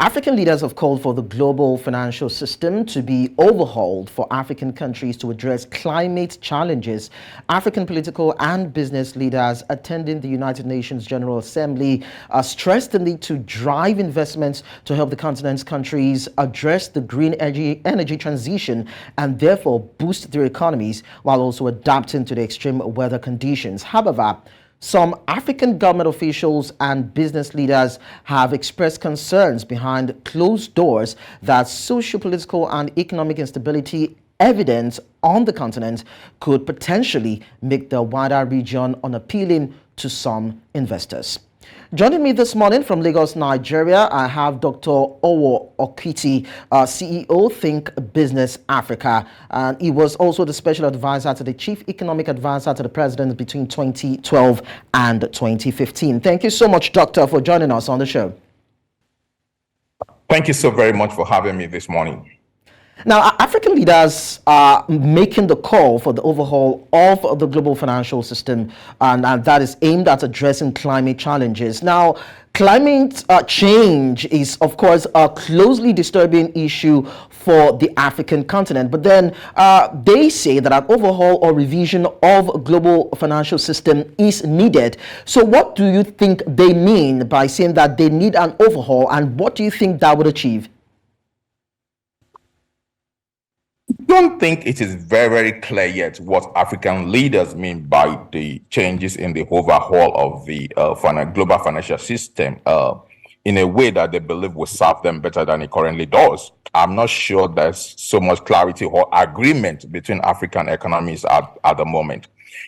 African leaders have called for the global financial system to be overhauled for African countries to address climate challenges. African political and business leaders attending the United Nations General Assembly stressed the need to drive investments to help the continent's countries address the green energy transition and therefore boost their economies while also adapting to the extreme weather conditions. However, some African government officials and business leaders have expressed concerns behind closed doors that socio-political and economic instability evident on the continent could potentially make the wider region unappealing to some investors. Joining me this morning from Lagos, Nigeria, I have Dr. Ogho Okiti, CEO, ThinkBusiness Africa. And he was also the special advisor to the chief economic advisor to the president between 2012 and 2015. Thank you so much, Doctor, for joining us on the show. Thank you so very much for having me this morning. Now, African leaders are making the call for the overhaul of the global financial system, and that is aimed at addressing climate challenges. Now, climate change is, of course, a closely disturbing issue for the African continent. But then they say that an overhaul or revision of global financial system is needed. So what do you think they mean by saying that they need an overhaul, and what do you think that would achieve? I don't think it is very clear yet what African leaders mean by the changes in the overhaul of the global financial system in a way that they believe will serve them better than it currently does. I'm not sure there's so much clarity or agreement between African economies at the moment.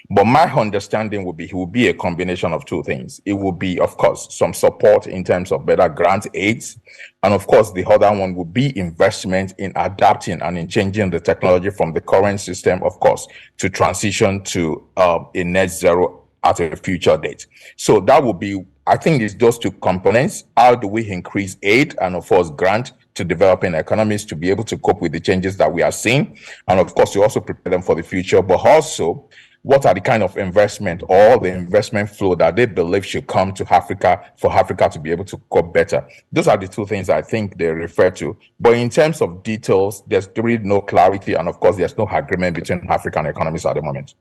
But my understanding it will be a combination of two things. It will be, of course, some support in terms of better grant aids. And of course, the other one will be investment in adapting and in changing the technology from the current system, of course, to transition to a net zero at a future date. So that will be, I think it's those two components. How do we increase aid and, of course, grant to developing economies to be able to cope with the changes that we are seeing? And of course, you also prepare them for the future, but also, what are the kind of investment or the investment flow that they believe should come to Africa for Africa to be able to cope better? Those are the two things I think they refer to. But in terms of details, there's really no clarity. And of course, there's no agreement between African economies at the moment.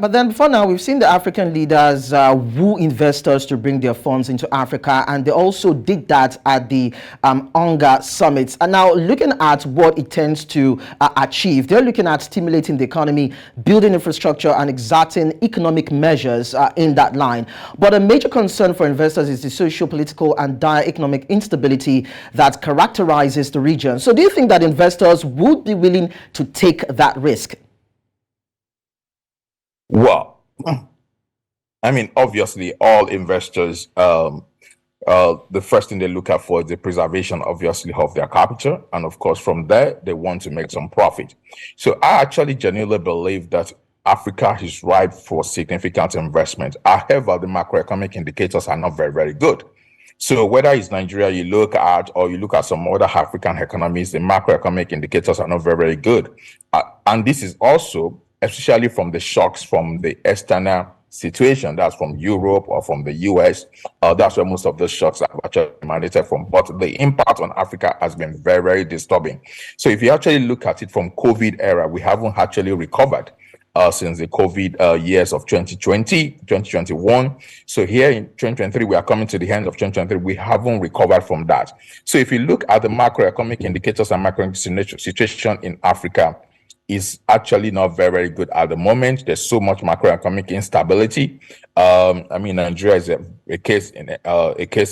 But then before now, we've seen the African leaders woo investors to bring their funds into Africa, and they also did that at the UNGA summits. And now looking at what it tends to achieve, they're looking at stimulating the economy, building infrastructure, and exerting economic measures in that line. But a major concern for investors is the socio-political and dire economic instability that characterizes the region. So do you think that investors would be willing to take that risk? Well, I mean, obviously, all investors, the first thing they look at for is the preservation, obviously, of their capital. And of course, from there, they want to make some profit. So I actually genuinely believe that Africa is ripe for significant investment. However, the macroeconomic indicators are not very good. So whether it's Nigeria you look at, or you look at some other African economies, the macroeconomic indicators are not very good. And this is also especially from the shocks from the external situation, that's from Europe or from the US. That's where most of the shocks have actually emanated from. But the impact on Africa has been very disturbing. So if you actually look at it from COVID era, we haven't actually recovered since the COVID years of 2020, 2021. So here in 2023, we are coming to the end of 2023. We haven't recovered from that. So if you look at the macroeconomic indicators and macroeconomic situation in Africa, is actually not very good at the moment. There's so much macroeconomic instability. I mean, Nigeria is a case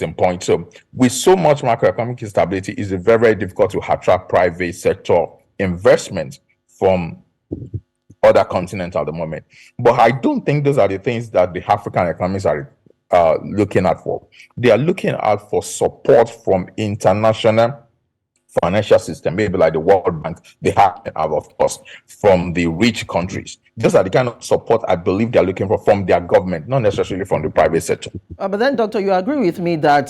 in point. So with so much macroeconomic instability, it's very difficult to attract private sector investment from other continents at the moment. But I don't think those are the things that the African economies are looking at for. They are looking out for support from international financial system, maybe like the World Bank, they have, of course, from the rich countries. Those are the kind of support I believe they're looking for from their government, not necessarily from the private sector. But then, Doctor, you agree with me that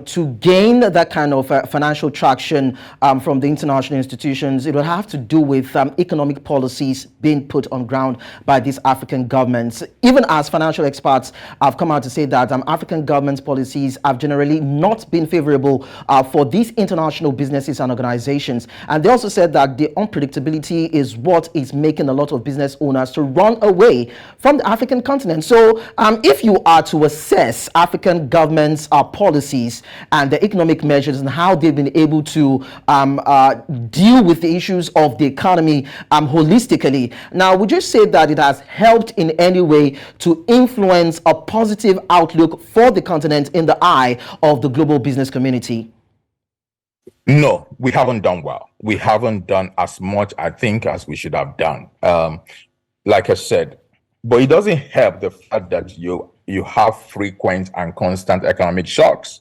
to gain that kind of financial traction from the international institutions, it would have to do with economic policies being put on ground by these African governments. Even as financial experts have come out to say that African governments' policies have generally not been favorable for these international businesses and organizations. And they also said that the unpredictability is what is making a lot of business owners to run away from the African continent. So if you are to assess African governments' policies and the economic measures and how they've been able to deal with the issues of the economy holistically. Now, would you say that it has helped in any way to influence a positive outlook for the continent in the eye of the global business community? No, we haven't done well. We haven't done as much, I think, as we should have done. Like I said, but it doesn't help the fact that you have frequent and constant economic shocks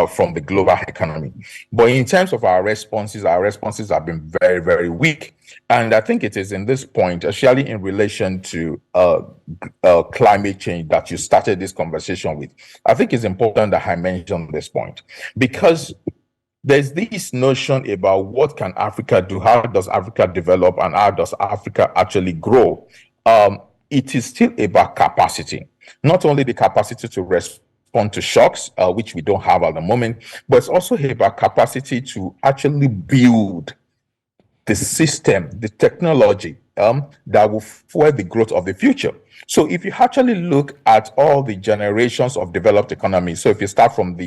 from the global economy. But in terms of our responses have been very, very weak. And I think it is in this point, especially in relation to climate change that you started this conversation with. I think it's important that I mention this point because there's this notion about what can Africa do, how does Africa develop, and how does Africa actually grow. It is still about capacity, not only the capacity to respond to shocks, which we don't have at the moment, but it's also about capacity to actually build the system, the technology that will fuel the growth of the future. So if you actually look at all the generations of developed economies, so if you start from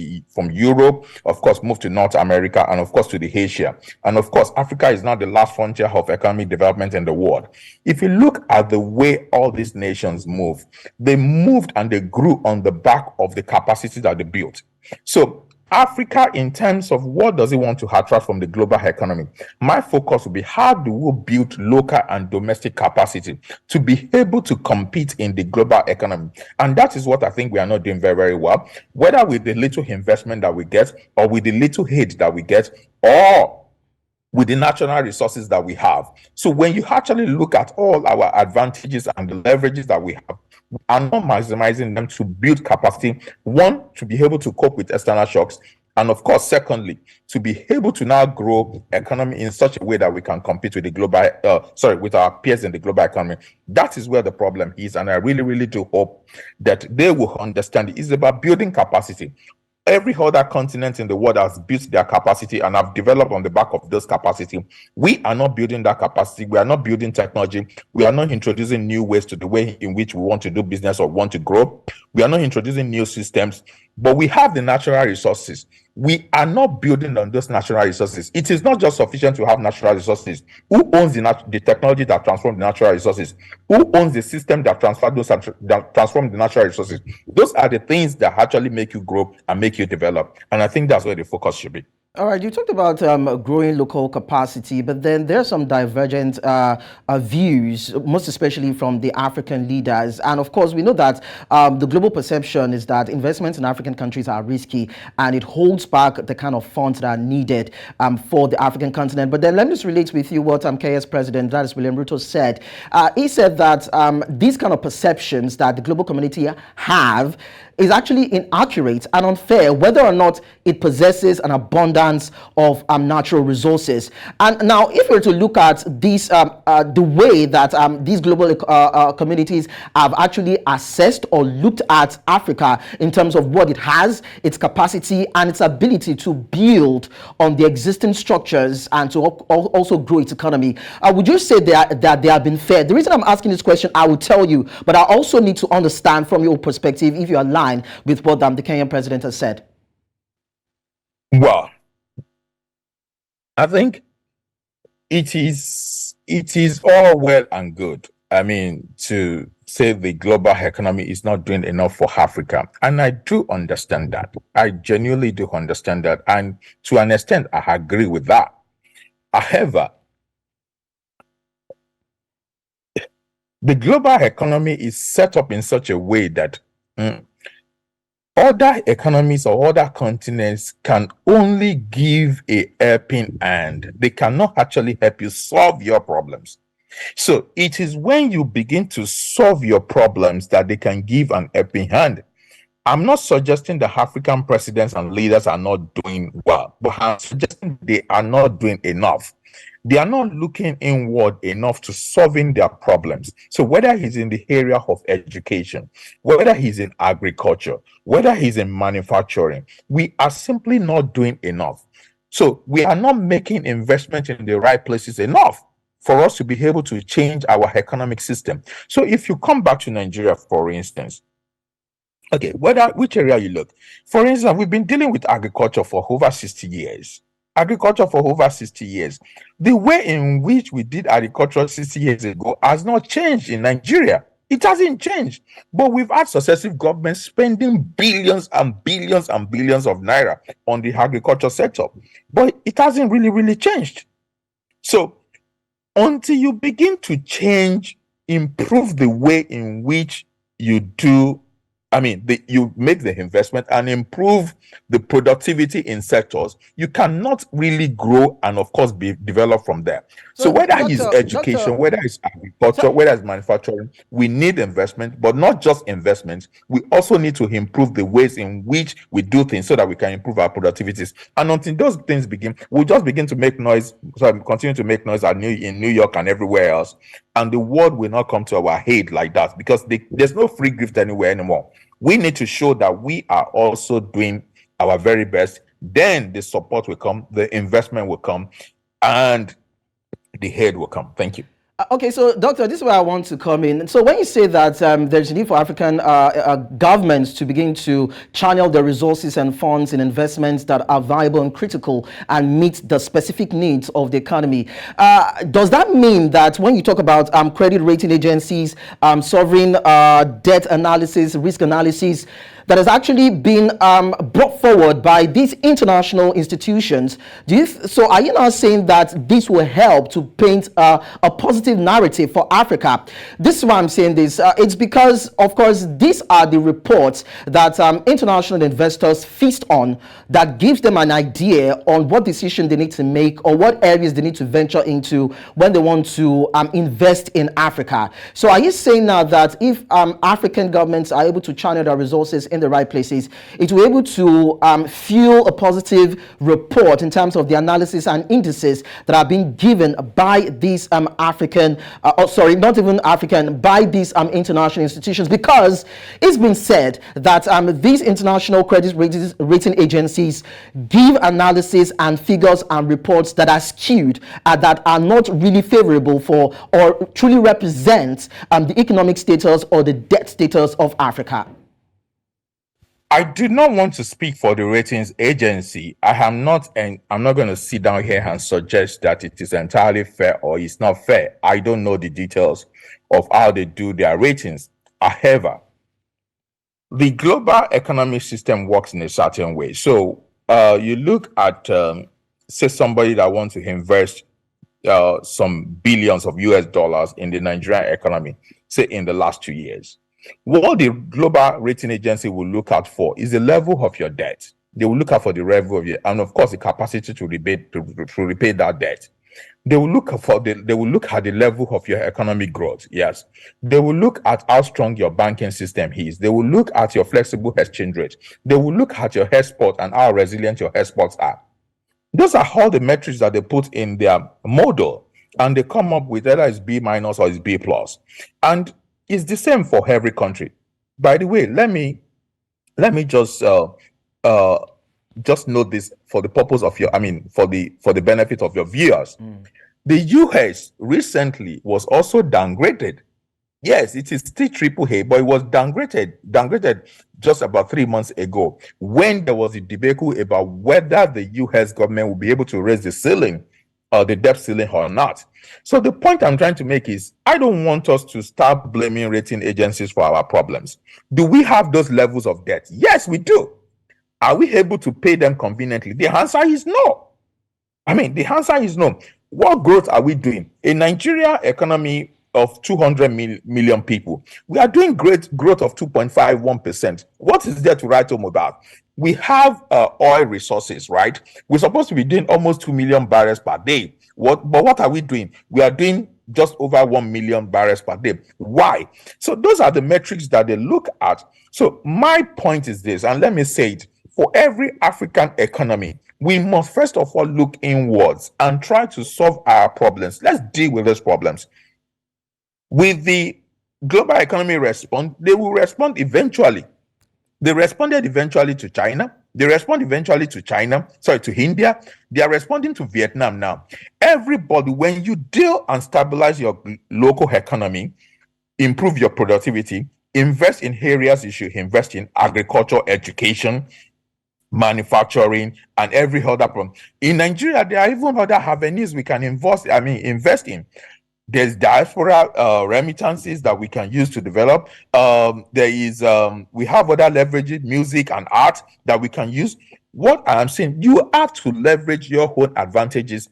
Europe, of course, move to North America, and of course to the Asia, and of course Africa is now the last frontier of economic development in the world. If you look at the way all these nations move, they moved and they grew on the back of the capacity that they built. So Africa, in terms of what does it want to attract from the global economy, my focus will be how do we build local and domestic capacity to be able to compete in the global economy. And that is what I think we are not doing very, very well, whether with the little investment that we get or with the little aid that we get or with the natural resources that we have. So when you actually look at all our advantages and the leverages that we have, we are not maximizing them to build capacity, one, to be able to cope with external shocks, and of course, secondly, to be able to now grow economy in such a way that we can compete with the global, with our peers in the global economy. That is where the problem is, and I really, really do hope that they will understand it's about building capacity. Every other continent in the world has built their capacity and have developed on the back of those capacity. We are not building that capacity. We are not building technology. We are not introducing new ways to the way in which we want to do business or want to grow. We are not introducing new systems, but we have the natural resources. We are not building on those natural resources. It is not just sufficient to have natural resources. Who owns the technology that transforms the natural resources? Who owns the system that transform the natural resources? Those are the things that actually make you grow and make you develop. And I think that's where the focus should be. All right, you talked about growing local capacity, but then there are some divergent views, most especially from the African leaders. And of course, we know that the global perception is that investments in African countries are risky and it holds back the kind of funds that are needed for the African continent. But then let me just relate with you what KS President, that is William Ruto, said. He said that these kind of perceptions that the global community have is actually inaccurate and unfair, whether or not it possesses an abundance of natural resources. And now, if we're to look at this, the way that these global communities have actually assessed or looked at Africa in terms of what it has, its capacity, and its ability to build on the existing structures and to also grow its economy, would you say that they have been fair? The reason I'm asking this question, I will tell you, but I also need to understand from your perspective if you're aligned with what the Kenyan president has said. Well, I think it is all well and good. I mean, to say the global economy is not doing enough for Africa. And I do understand that. I genuinely do understand that. And to an extent, I agree with that. However, the global economy is set up in such a way that Other economies or other continents can only give a helping hand. They cannot actually help you solve your problems. So it is when you begin to solve your problems that they can give an helping hand. I'm not suggesting the African presidents and leaders are not doing well, but I'm suggesting they are not doing enough. They are not looking inward enough to solving their problems. So whether he's in the area of education, whether he's in agriculture, whether he's in manufacturing, we are simply not doing enough. So we are not making investment in the right places enough for us to be able to change our economic system. So if you come back to Nigeria, for instance, okay, which area you look. For instance, we've been dealing with agriculture for over 60 years. Agriculture for over 60 years. The way in which we did agriculture 60 years ago has not changed in Nigeria. It hasn't changed. But we've had successive governments spending billions and billions and billions of naira on the agriculture sector. But it hasn't really changed. So until you begin to change, improve the way in which you do, you make the investment and improve the productivity in sectors, you cannot really grow and, of course, be developed from there. So whether it's education, whether it's agriculture, whether it's manufacturing, we need investment, but not just investment. We also need to improve the ways in which we do things so that we can improve our productivities. And until those things begin, we'll just begin to make noise, continue to make noise in New York and everywhere else. And the world will not come to our aid like that, because there's no free gift anywhere anymore. We need to show that we are also doing our very best. Then the support will come, the investment will come, and the aid will come. Thank you. Okay, so Doctor, this is where I want to come in. So when you say that there's a need for African governments to begin to channel their resources and funds in investments that are viable and critical and meet the specific needs of the economy, does that mean that when you talk about credit rating agencies, sovereign debt analysis, risk analysis, that has actually been brought forward by these international institutions, so are you now saying that this will help to paint a positive narrative for Africa? This is why I'm saying this. It's because, of course, these are the reports that international investors feast on, that gives them an idea on what decision they need to make or what areas they need to venture into when they want to invest in Africa. So are you saying now that if African governments are able to channel their resources in the right places, it will be able to fuel a positive report in terms of the analysis and indices that are being given by these African, not even African, by these international institutions? Because it's been said that these international credit rating agencies give analysis and figures and reports that are skewed, that are not really favorable for or truly represent the economic status or the debt status of Africa. I do not want to speak for the ratings agency. I'm not going to sit down here and suggest that it is entirely fair or it's not fair. I don't know the details of how they do their ratings. However, the global economic system works in a certain way. So you look at, say, somebody that wants to invest some billions of US dollars in the Nigerian economy, say in the last 2 years. What the global rating agency will look out for is the level of your debt. They will look out for the level of your, and of course, the capacity to repay that debt. They will look at the level of your economic growth. Yes. They will look at how strong your banking system is. They will look at your flexible exchange rate. They will look at your export and how resilient your exports are. Those are all the metrics that they put in their model, and they come up with either it's B minus or it's B plus. And it's the same for every country. By the way, let me just note this for the purpose of your, for the benefit of your viewers. The US recently was also downgraded. Yes, it is still AAA, but it was downgraded just about 3 months ago, when there was a debacle about whether the US government will be able to raise the ceiling, the debt ceiling, or not. So the point I'm trying to make is, I don't want us to start blaming rating agencies for our problems. Do we have those levels of debt? Yes, we do. Are we able to pay them conveniently? The answer is no. The answer is no. What growth are we doing? A Nigeria economy of 200 million people. We are doing great growth of 2.51%. What is there to write home about? We have oil resources, right? We're supposed to be doing almost 2 million barrels per day. But what are we doing? We are doing just over 1 million barrels per day. Why? So those are the metrics that they look at. So my point is this, and let me say it, for every African economy, we must first of all look inwards and try to solve our problems. Let's deal with those problems. With the global economy respond, they will respond eventually. They responded eventually to China. They respond eventually to India. They are responding to Vietnam now. Everybody, when you deal and stabilize your local economy, improve your productivity, invest in areas you should invest in: agriculture, education, manufacturing, and every other problem. In Nigeria, there are even other avenues we can invest in. There's diaspora remittances that we can use to develop. We have other leverages, music and art, that we can use. What I'm saying, you have to leverage your own advantages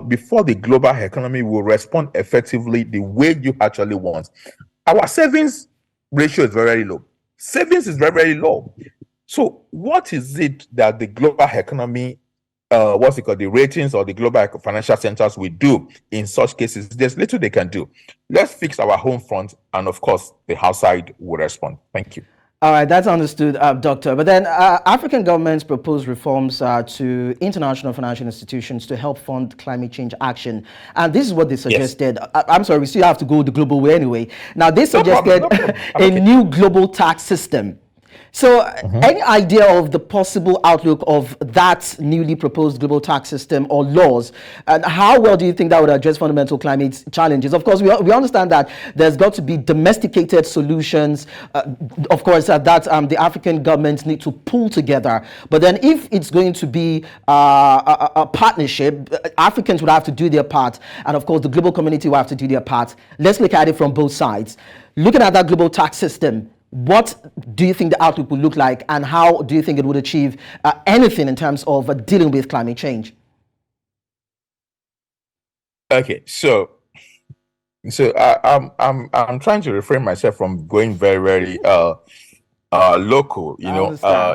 before the global economy will respond effectively the way you actually want. Our savings ratio is very low. Savings is very, very low. So what is it that the global economy, the ratings or the global financial centers will do in such cases? There's little they can do. Let's fix our home front, and of course, the outside will respond. Thank you. All right, that's understood, Doctor. But then African governments propose reforms to international financial institutions to help fund climate change action. And this is what they suggested. Yes. I'm sorry, we still have to go the global way anyway. Now, they suggested a new global tax system. So any idea of the possible outlook of that newly proposed global tax system or laws, and how well do you think that would address fundamental climate challenges? Of course, we understand that there's got to be domesticated solutions, of course, that the African governments need to pull together. But then if it's going to be a partnership, Africans would have to do their part, and of course the global community will have to do their part. Let's look at it from both sides. Looking at that global tax system, what do you think the outlook will look like, and how do you think it would achieve anything in terms of dealing with climate change? Okay, so I'm trying to refrain myself from going very, very local,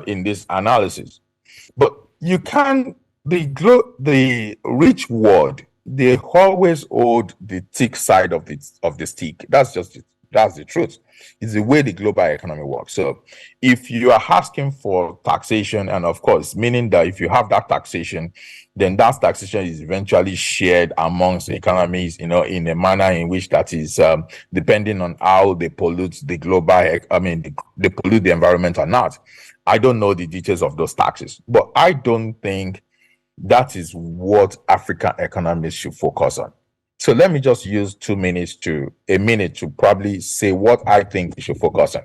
in this analysis. But you can the rich world, they always hold the thick side of the stick. That's the truth. It's the way the global economy works. So if you are asking for taxation, and of course, meaning that if you have that taxation, then that taxation is eventually shared amongst economies, in a manner in which that is depending on how they pollute the they pollute the environment or not. I don't know the details of those taxes, but I don't think that is what African economists should focus on. So let me just use a minute to probably say what I think we should focus on.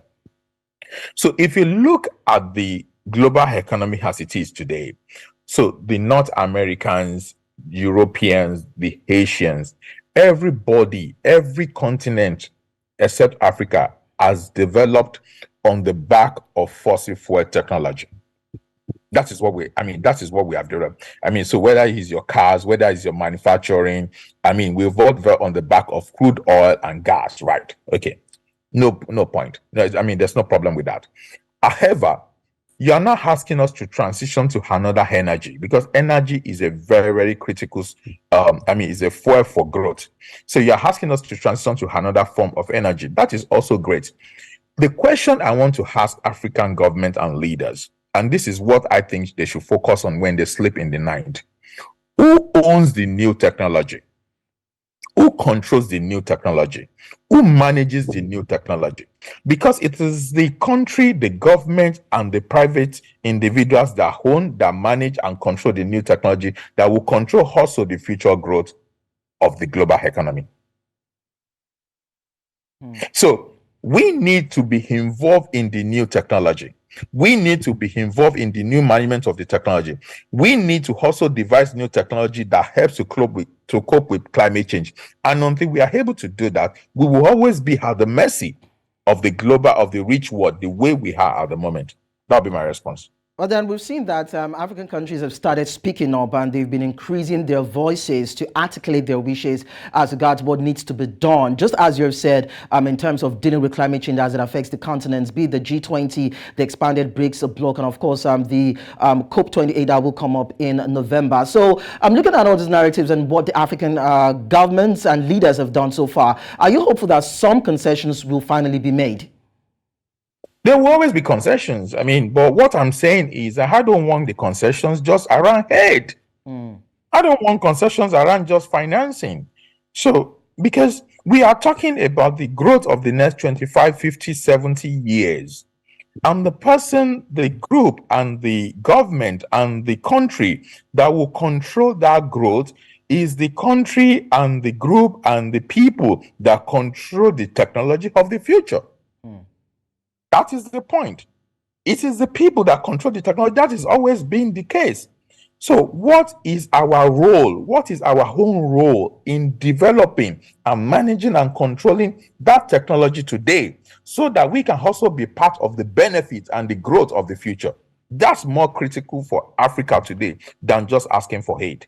So if you look at the global economy as it is today, so the North Americans, Europeans, the Asians, everybody, every continent except Africa has developed on the back of fossil fuel technology. That is what we have developed. So whether it's your cars, whether it's your manufacturing, we've all developed on the back of crude oil and gas, right? Okay. No point. No, there's no problem with that. However, you're not asking us to transition to another energy, because energy is a very, very critical, is a fuel for growth. So you're asking us to transition to another form of energy. That is also great. The question I want to ask African government and leaders, and this is what I think they should focus on when they sleep in the night: who owns the new technology? Who controls the new technology? Who manages the new technology? Because it is the country, the government, and the private individuals that own, that manage, and control the new technology that will control also the future growth of the global economy. So we need to be involved in the new technology. We need to be involved in the new management of the technology. We need to also devise new technology that helps to cope with climate change. And until we are able to do that, we will always be at the mercy of the rich world, the way we are at the moment. That'll be my response. But then we've seen that African countries have started speaking up and they've been increasing their voices to articulate their wishes as regards what needs to be done. Just as you've said, in terms of dealing with climate change as it affects the continents, be it the G20, the expanded BRICS bloc, and of course the COP28 that will come up in November. So I'm looking at all these narratives and what the African governments and leaders have done so far. Are you hopeful that some concessions will finally be made? There will always be concessions. I mean, but what I'm saying is I don't want the concessions just around aid. I don't want concessions around just financing. So, because we are talking about the growth of the next 25, 50, 70 years. And the person, the group, and the government and the country that will control that growth is the country and the group and the people that control the technology of the future. That is the point. It is the people that control the technology. That has always been the case. So what is our role? What is our own role in developing and managing and controlling that technology today so that we can also be part of the benefits and the growth of the future? That's more critical for Africa today than just asking for aid.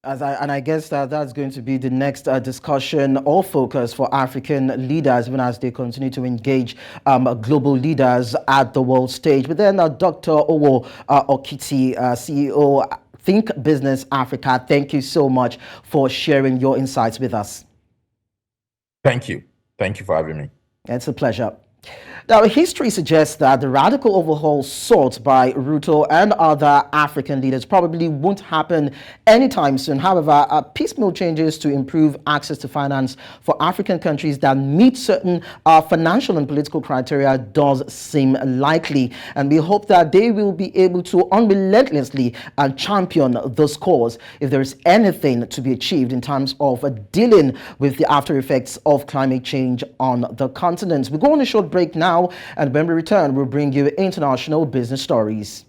And I guess that's going to be the next discussion or focus for African leaders, even as they continue to engage global leaders at the world stage. But then Dr. Ogho Okiti, CEO, ThinkBusiness Africa, thank you so much for sharing your insights with us. Thank you. Thank you for having me. It's a pleasure. Now, history suggests that the radical overhaul sought by Ruto and other African leaders probably won't happen anytime soon. However, piecemeal changes to improve access to finance for African countries that meet certain financial and political criteria does seem likely. And we hope that they will be able to unrelentlessly champion those cause if there is anything to be achieved in terms of dealing with the after effects of climate change on the continent. We go on a short break now, and when we return, we'll bring you international business stories.